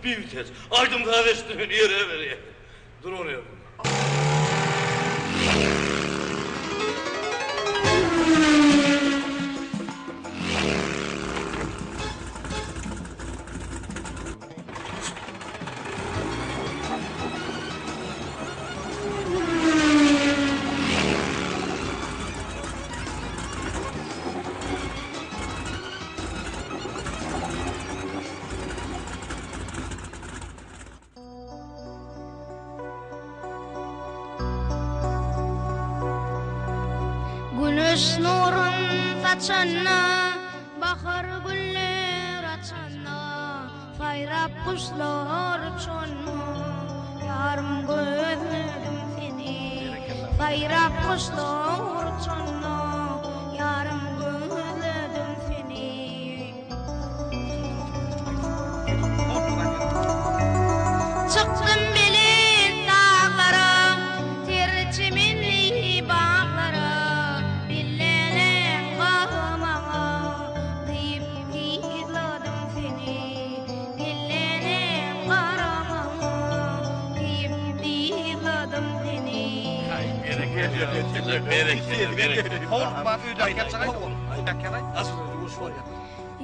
bir vites. Aydım kardeşti yere veriyor. Dur oraya. nurun saçanna, bahar güller açanna, sayrap kuşlar uçanna, yarım gözledim seni. Sayrap kuşlar uçanna, yarım gözledim seni. Çıktım belin dağlara, terçiminli bağlara, dillenen kahmağa, deyip izladım seni. Dillenen karamağa, deyip izladım seni.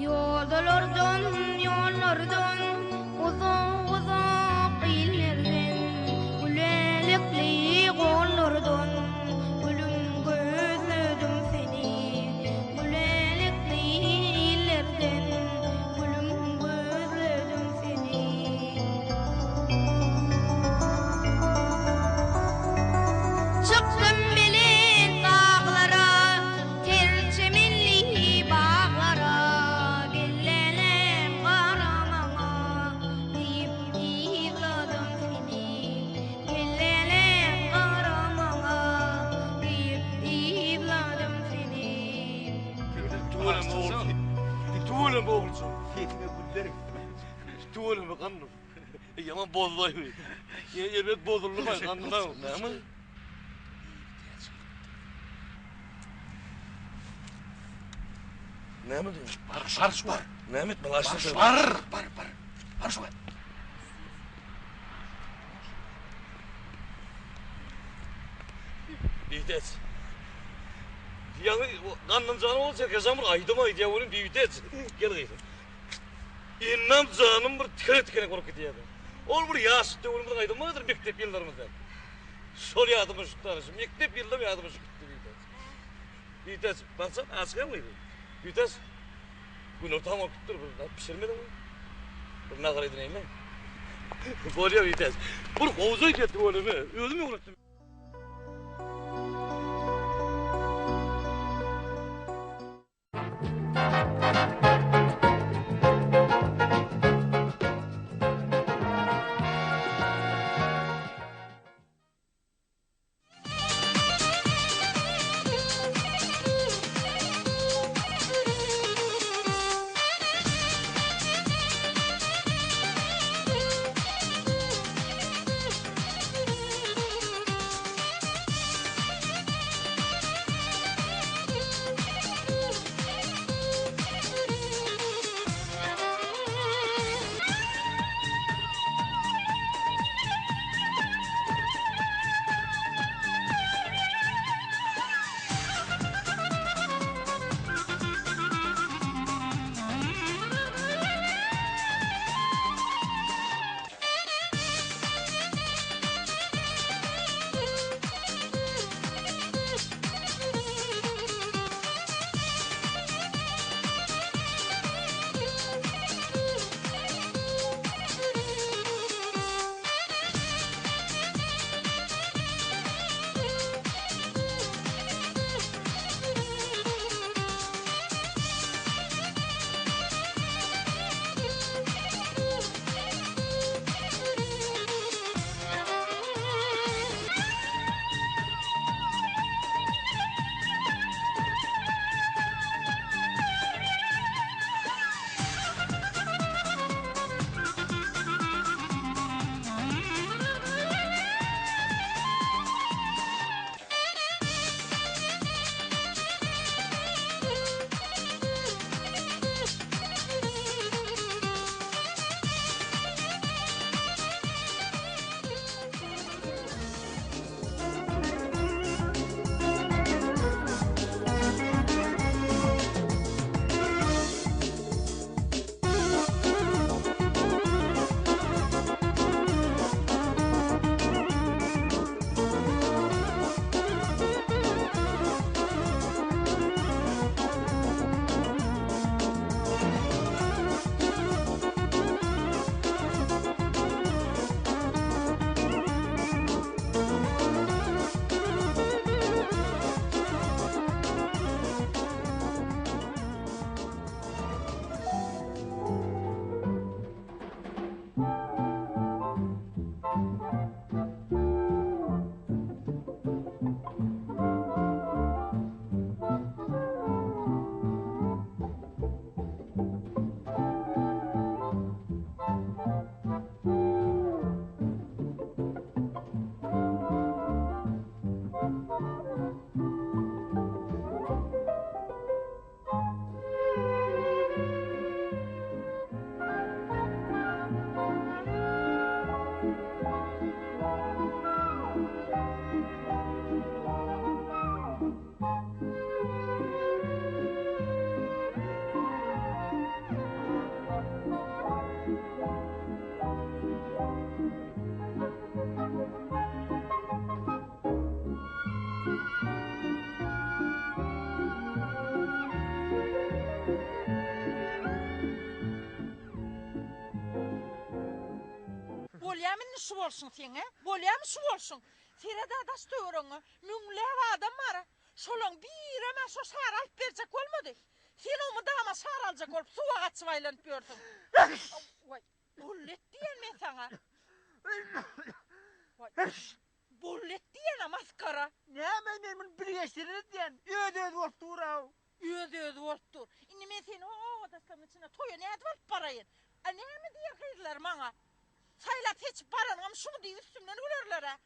Yollardan, yollardan, uzak illerden, gülelikli kollardan, gülüm gözledim seni. Gülelikli illerden, gülüm gözledim seni. Çıktım belin dağlara, terçeminli bağlara, dillenen karamağa, deyip izladım seni. Dillenen karamağa, deyip izladım seni. Tuğulum oğulcum. Tuğulum kanım. Yaman bozulay. Evet bozuldu ben kanımda. Ne mi? Ne mi diyorsun? Var. Ne mi? Malaştı. Var. Şu var. Büyüteç. Yani kanım canım olacak yazamır aydım ay diye onun büyüteç. Gel gayet. İnnem canım bir tikene korku diyordu. Ol bir yaşıttı onun bir aydım mıdır mektep yıllarımızda. Sol yadıma şutlarız. Mektep yılda yadıma şuttu büyüteç. Büyüteç. Ben sana asker mıydı? Büyüteç. Gün ortam okuttur. Pişirmedin mi? Bu ne kadar edineyim mi? Böyle büyüteç. Bunu kovuza gitti böyle mi? Öldü mü unuttum? şu bolsun sene? Bolýam şu bolsun. Serede adaş töwerüňe müňläp adam bar. Şolaň bir hemen şu sar alyp berjek bolmady. Sen omy dama sar aljak bolup suwa gaçyp aýlanyp ýördüň. Vay, bollet diýen men saňa. Vay. Bollet diýen maskara. Näme men birleşdirir diýen. Öde bolup duraw. Öde bolup dur. Indi men seni o adaşlaryň içine toýa näde bolup baraýyn? A näme diýer gyzlar maňa? Saýlap hiç baranam şunu diýip üstümden gülerler ha.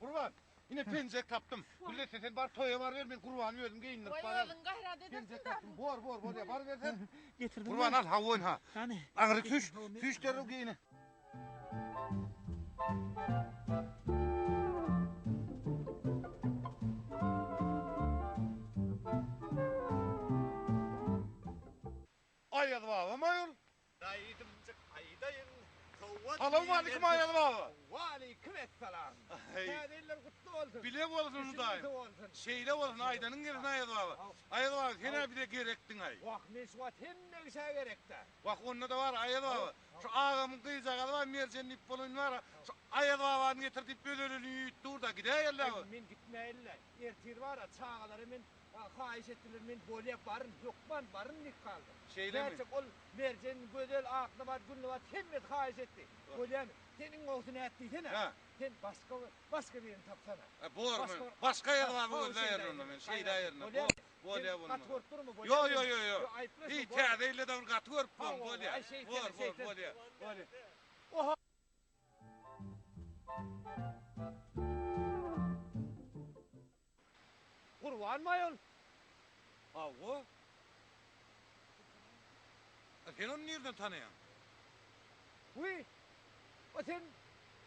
Kurban, yine pencek kaptım. Gülle sen bar toya var ver ben kurbanı verdim geyindim. Vay oğlum gayret edersin Pencek de. kaptım. Bor ya bar versen. Getirdim. Kurban al havun ha. Hani? Ağrı tüş derim geyini. Ayyadı baba mayol. Daydımcık aydayın. Kavvat Salamu aleyküm ayyadı baba. Aleyküm esselam. Tadiller kutlu olsun. Bile olsun daim. Şeyde olsun aydanın gelin ayyadı baba. Ayyadı baba sen bir de gerektin ay. Vah mesvat hem ne güzel gerekti. Bak onda da var ayyadı baba. Şu ağamın kıyıcağı da var mercenin ipolun var. Şu ayyadı babanı getirtip bölölünü yuttur da gideyeller. Men gitmeyle. Ertir var ya çağaları men hayiş ettiler men bolyak barın yokman barın nik kaldı. Şeyde mi? Gerçek ol mercen gödel aklı var günlü var hemmet hayiş etti. Bolyak senin olsun ettiydin ha. Sen başka birini tapsana. Bor mu? Başka yer var bu yerine men şeyde yerine. Bolya bunu. Kat korktur mu? Yo. İyi täzeyle de kat korkpam bolya. Bolya. Kurban mayol. Awo. Sen onu nereden tanıyan? Uy. O sen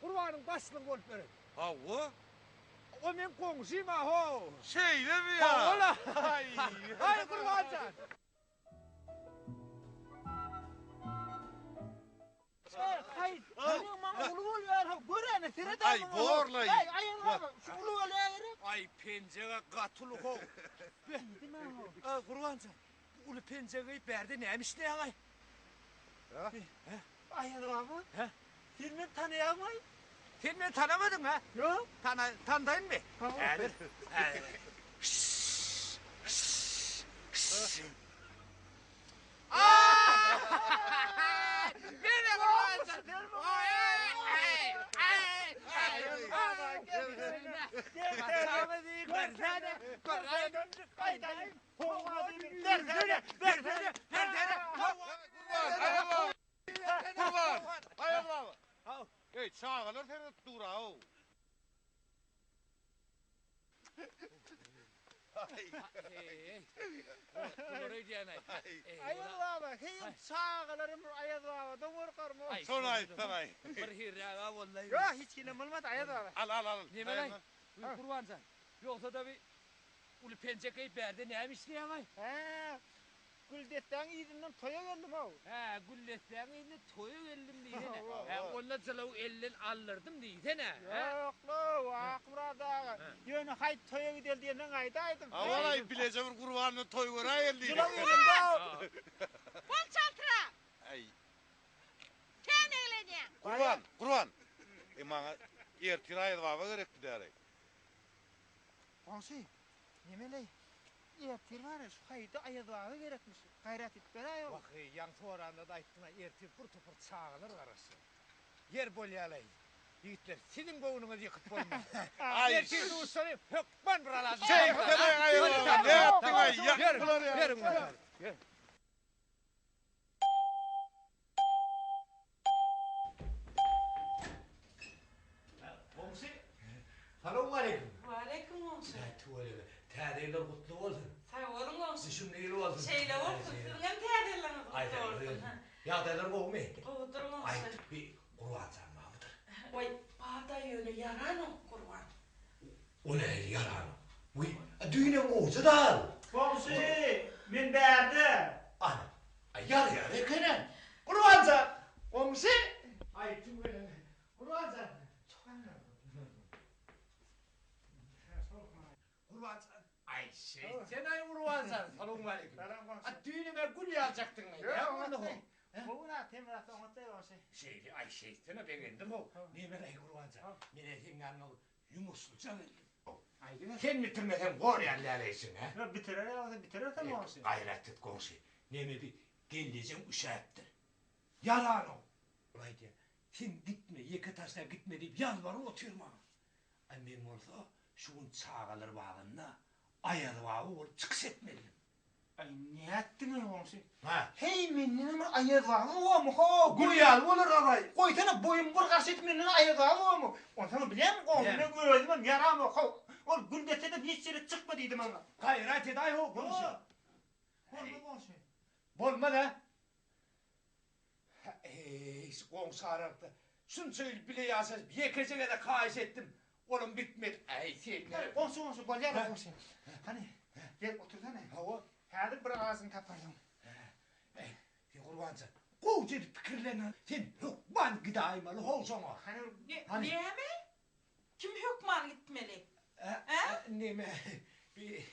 kurbanın başlığın olup verin. Awo. O men komşuyum ha ho. Şeyde mi ya? Ha ola. Hay kurbancan. Hayır. Senin maňa ulu bolýar. Görene serede. Ay borlay. Ay ayağına şu ulu bolýar. Ay pencere katılı ho. Benim ha. Ay kurbancan. Ulu pencereyi berdi neymiş ne ay? Ayağına baba. He? Sen beni tanıyamayın. Sen beni tanımadın ha? Yok. Tanıdın mı? Evet. Beni kurbancan. Kaçağımı değil, versene. Kurban. Ayyadı baba. Hey çağalır seni dura o. Ayol baba, heyim sağlarım ayol baba, domur karmo. Sonay. Bir hirraga vallahi. Yok hiç kinem olmadı ayağına baba. Al. Neme lan? Kurbancan. Yoksa da bir ulu pencekeyi berdi neymiş ne ama? He. Güldetten iyisinden toya geldim ha. He, gülletlerin eline toyu geldim diyene. He, onunla cılavu elden alırdım diyene. Yok lo, aklımda. Yönü hayt toya gidelim diyenden kaydaydım. Avalay bileceğim kurbanını toy vura elli. Sıla elimde. Bol çaltıra. Ay. Sen eğleneceksin. Kurban. Bana ertir ayyadı baba gerekti derek. Konsi, yemeley. Ertir var ya, şu hayda ayadağı gerekmiş. Gayret et bera yok. Bak yan sonranda da ayttına ertir pır tıpır çağılır karası. Yer bolyalay. Yiğitler sizin boğununuzu yıkıp koyma. Ertir doğuşları hökman buralar. Şey demek ayyadı baba. Ne yaptın ay? Yaktılar ya. Yerim bunlar. Komşu, selamun aleyküm. Aleyküm olsun. Tədeyler kutlu olsun. Sağ olun olsun. Dişim neyli olsun. Şeyle olsun. Sizin tədirleriniz Ay kutlu olsun. tədeyler. Ya tədeyler kovmu. Kovdurun Ay olsun. bir kurban sanma mıdır? Vay bağda yönü yaran o kurban. O ne yaran? Uy, düğüne olsa da. Komşu, min berdi. Ana, yar ekenen. Kurban san. Komşu. Ay tüm böyle. Kurban sen. Kurban san. Ay sen ay kurban san. Selamun aleyküm. temizlikte anlatayım o şey. Şeydi, ay şeytana beğendim o. Ne ben ay kurbanca. Milletin yanına yumuşluca. Aydın. Sen bitirmeden kor yerlereysin ha. Ya bitirir tamam o şey. Gayret et komşu. Neme bir geleceğim uşaktır. Yalan o. Vay diye. Sen gitme, yeke taşla gitme deyip yalvarıp oturma. Ay ben olsa şunun çağalır bağında ayağı bağı olup çıkış etmeliyim. Ay ne ettin o şey? Ha? Hey meninin ayağı o mu ho? Guyal olur orayı. Koytana boyun burgaş etmenin ayağı o mu? Onu sana bilem o Ne? ne gördüm yaram o. O gündete de hiç yere çıkma dedim ona. Gayret et ay o komşu. Olma o şey. Bolma da. Komşu araktı. Şunu söyle bile yazsız. Bir yekecene de kahiş ettim. Oğlum bitmedi. Ay sevgiler. Olsun bol yer olsun. Hani gel otursana. Hava. Hadi bir ağzını kapatalım. Sen kurbanca. Koca fikirlerine. Sen hukman gidaymalı olsana. Hani Niye mi? Kim hükman gitmeli? Neme. Bir...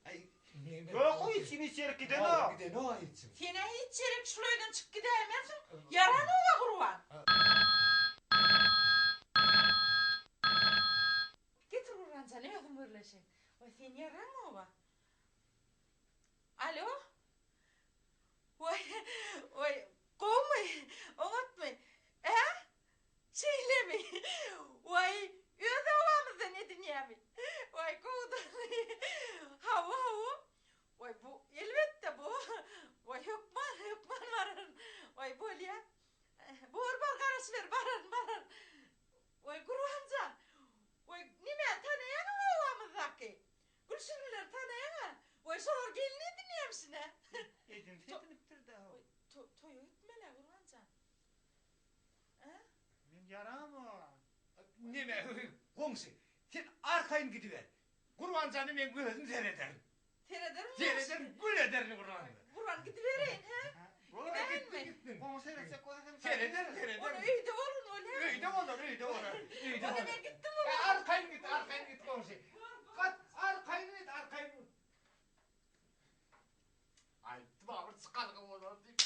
Ay neme. yok o içeri giden o. Giden o içim. Sene hiç çeyrek şulaydan çık gidemezsin. Yaran ola kurban. Getir Urganca ne ödüm böyle şey. Vay sen yaran mı ola? Alo? Vay kovmay, oğutmay. Şeyle mi? Vay öde olamızda ne dünyami? Vay kovdu. Hava. Vay bu elbette bu. Vay hükman varın. Vay böyle ya. Bor karış ver barın. Vay Kurvanca. Vay nime tanıyan olamızdaki. Gülsünler tanıyan. Vay sonra gelini dinleyemsin ha. Edin fetniptir de o. Toyu ütmele Kurvanca. Men yaram o. Neme. Komşu. Sen arkayın gidiver. Kurbancanı ben gözüm seyrederim. Seyreder mi? Seyrederim, gül ederim kurbanı. Kurban gidivereyin ha. Gideyin mi? Gittin. Onu seyretsek o da Seyrederim. Onu öyde olun öyle. Öyle olur. Öyle Ona olur. ne gittim Arkayın git komşu. Kat arkayın git. Ay tıbabır sıkalım olur deyip.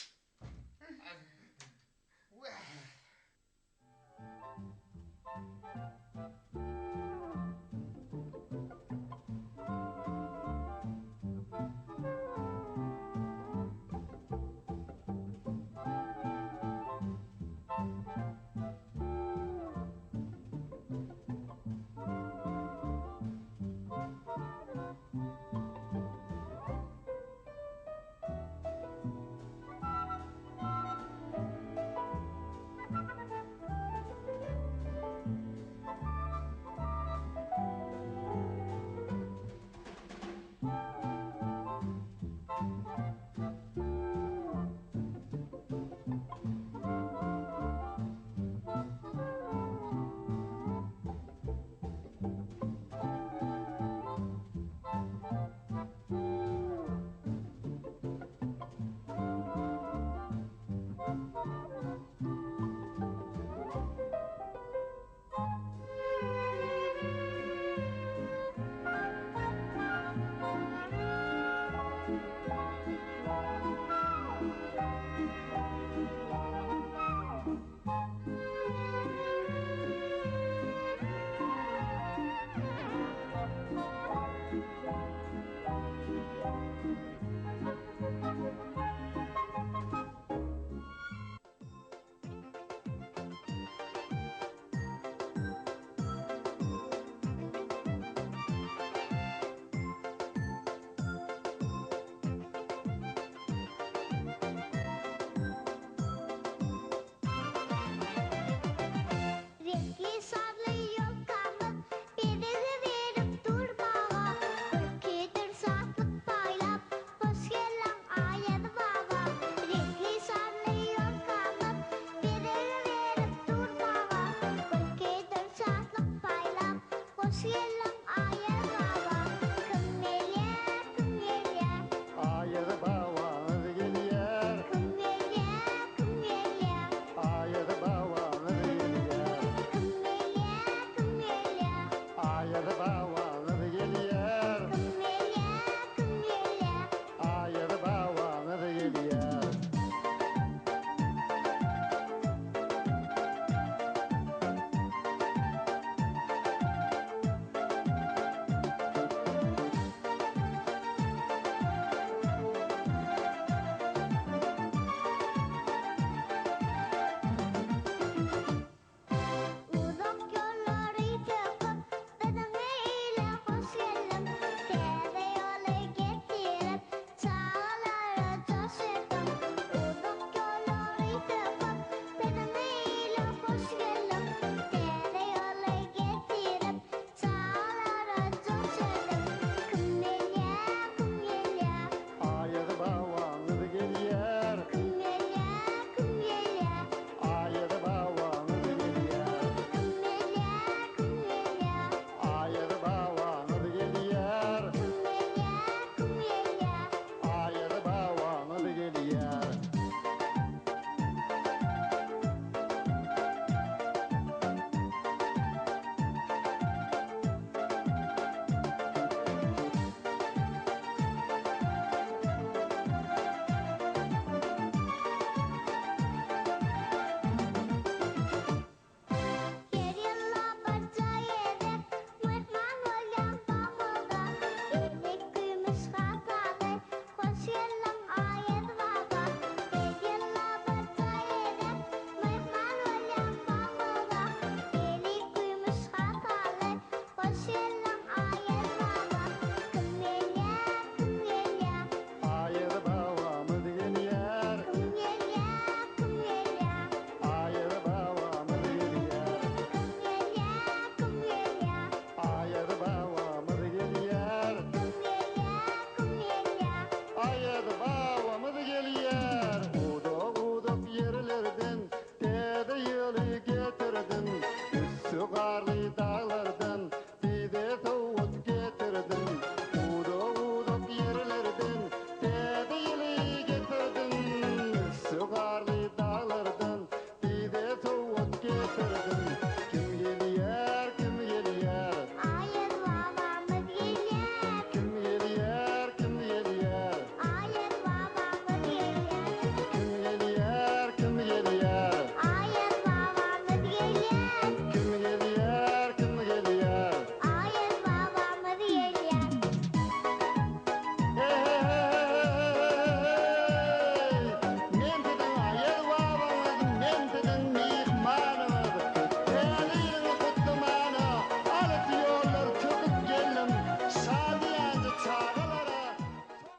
yukarı dağlar